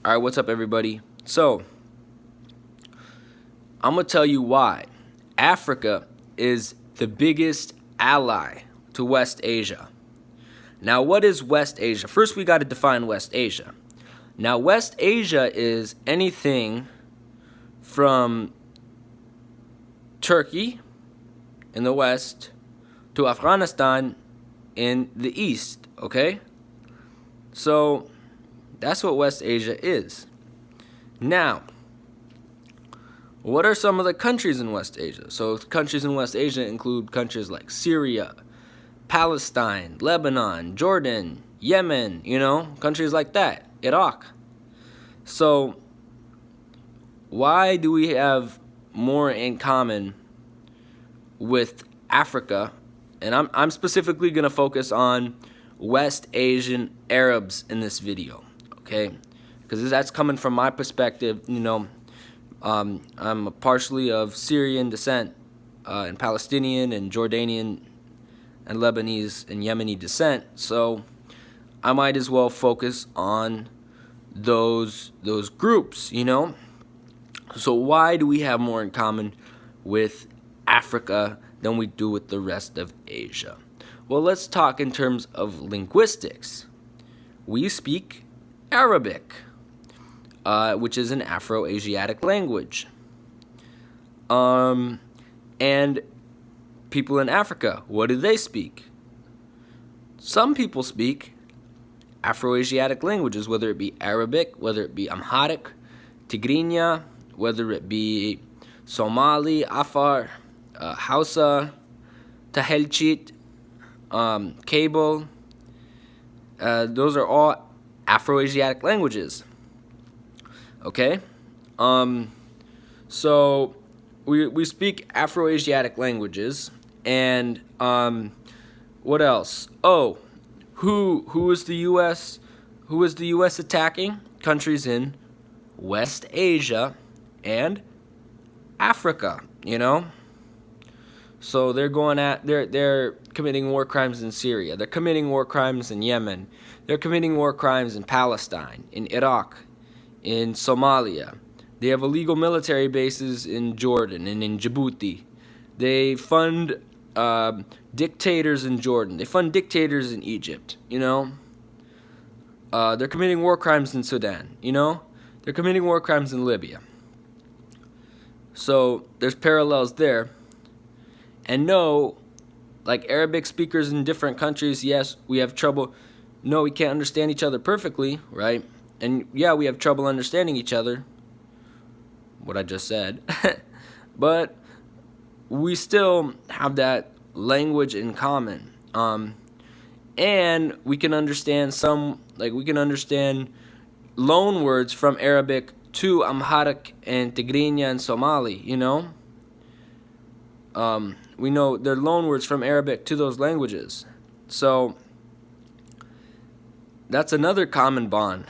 All right, what's up, everybody? So, I'm going to tell you why Africa is the biggest ally to West Asia. Now, what is West Asia? First, we got to define West Asia. Now, West Asia is anything from Turkey in the west to Afghanistan in the east, okay? So, that's what West Asia is. Now, what are some of the countries in West Asia? So countries in West Asia include countries like Syria, Palestine, Lebanon, Jordan, Yemen, countries like that, Iraq. So why do we have more in common with Africa? And I'm specifically going to focus on West Asian Arabs in this video, okay? Because that's coming from my perspective. I'm partially of Syrian descent and Palestinian and Jordanian and Lebanese and Yemeni descent, so I might as well focus on those groups, So why do we have more in common with Africa than we do with the rest of Asia? Well, let's talk in terms of linguistics. We speak Arabic, which is an Afro-Asiatic language. And people in Africa, what do they speak? Some people speak Afro-Asiatic languages, whether it be Arabic, whether it be Amharic, Tigrinya, whether it be Somali, Afar, Hausa, Tahelchit, Kabul. Those are all Afro-Asiatic languages. Okay? So we speak Afro-Asiatic languages, and what else? Oh, who is the U.S.? Who is the U.S. attacking? Countries in West Asia and Africa, So they're committing war crimes in Syria. They're committing war crimes in Yemen. They're committing war crimes in Palestine, in Iraq, in Somalia. They have illegal military bases in Jordan and in Djibouti. They fund dictators in Jordan. They fund dictators in Egypt, They're committing war crimes in Sudan, They're committing war crimes in Libya. So there's parallels there. And no, like Arabic speakers in different countries, yes, we have trouble. No, we can't understand each other perfectly, right? And yeah, we have trouble understanding each other, what I just said. But we still have that language in common. And we can understand we can understand loan words from Arabic to Amharic and Tigrinya and Somali, We know they're loan words from Arabic to those languages. So that's another common bond.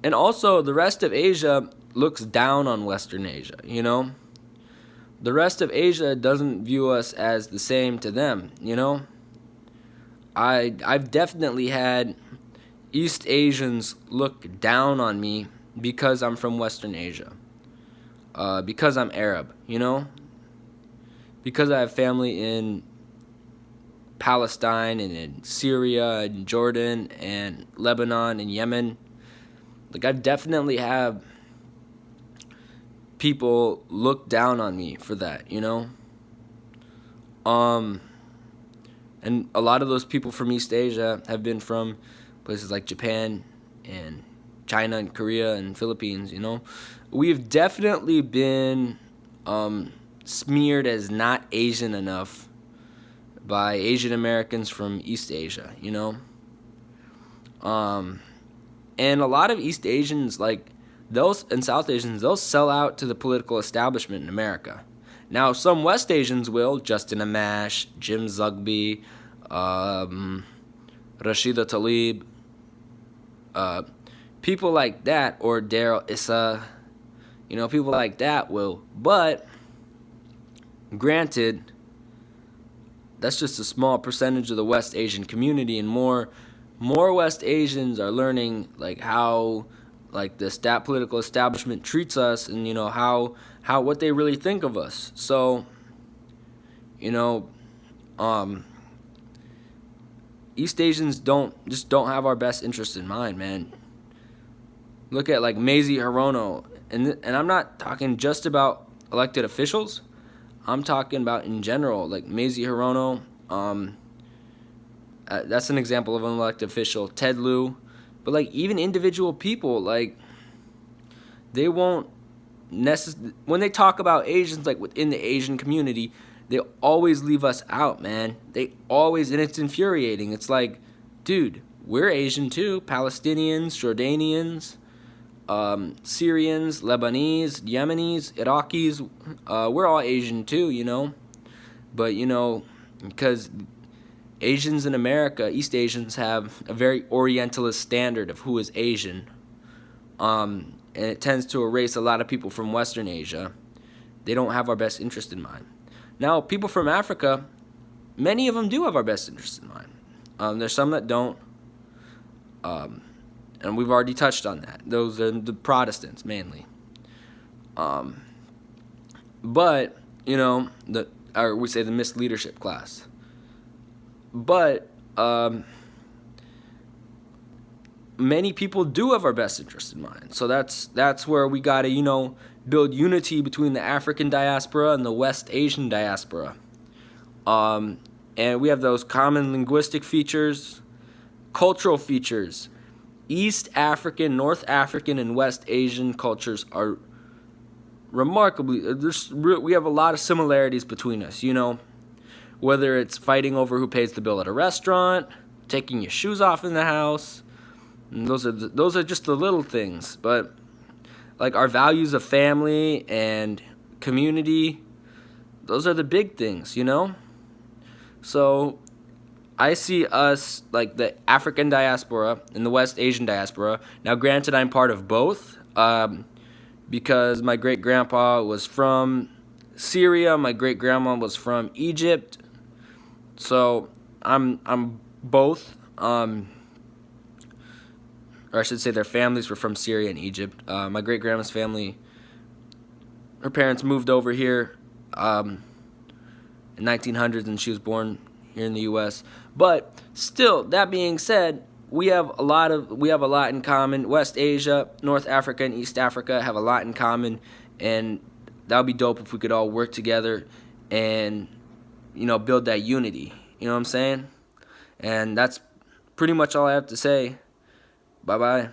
And also, the rest of Asia looks down on Western Asia, The rest of Asia doesn't view us as the same to them, I've definitely had East Asians look down on me because I'm from Western Asia. Because I'm Arab, Because I have family in Palestine and in Syria and Jordan and Lebanon and Yemen. I definitely have people look down on me for that, And a lot of those people from East Asia have been from places like Japan and China and Korea and Philippines, We've definitely been smeared as not Asian enough by Asian Americans from East Asia, And a lot of East Asians, and South Asians, they'll sell out to the political establishment in America. Now, some West Asians will, Justin Amash, Jim Zugby, Rashida Tlaib, people like that, or Daryl Issa, people like that will. But, granted, that's just a small percentage of the West Asian community, and more West Asians are learning how like the political establishment treats us, and how what they really think of us. So you know East Asians don't have our best interest in mind, man. Look at like Mazie Hirono, and I'm not talking just about elected officials. I'm talking about in general, like Mazie Hirono. That's an example of an elected official. Ted Lieu, but like even individual people, like they won't when they talk about Asians, like within the Asian community, they always leave us out, man. They always, and it's infuriating. It's like, dude, we're Asian too. Palestinians, Jordanians, Syrians, Lebanese, Yemenis, Iraqis, we're all Asian too, But, because Asians in America, East Asians, have a very Orientalist standard of who is Asian. And it tends to erase a lot of people from Western Asia. They don't have our best interest in mind. Now, people from Africa, many of them do have our best interest in mind. There's some that don't. And we've already touched on that. Those are the Protestants mainly. But, or we say the mixed leadership class. But many people do have our best interest in mind. So that's where we got to, build unity between the African diaspora and the West Asian diaspora. And we have those common linguistic features, cultural features. East African, North African, and West Asian cultures are remarkably, we have a lot of similarities between us, whether it's fighting over who pays the bill at a restaurant, taking your shoes off in the house. And those are just the little things, but like our values of family and community, those are the big things, So I see us, like the African diaspora and the West Asian diaspora. Now, granted, I'm part of both, because my great-grandpa was from Syria, my great-grandma was from Egypt, so I'm both. Or I should say their families were from Syria and Egypt. My great-grandma's family, her parents moved over here in 1900s, and she was born here in the U.S. But still, that being said, we have a lot in common. West Asia, North Africa, and East Africa have a lot in common, and that would be dope if we could all work together and build that unity. You know what I'm saying? And that's pretty much all I have to say. Bye-bye.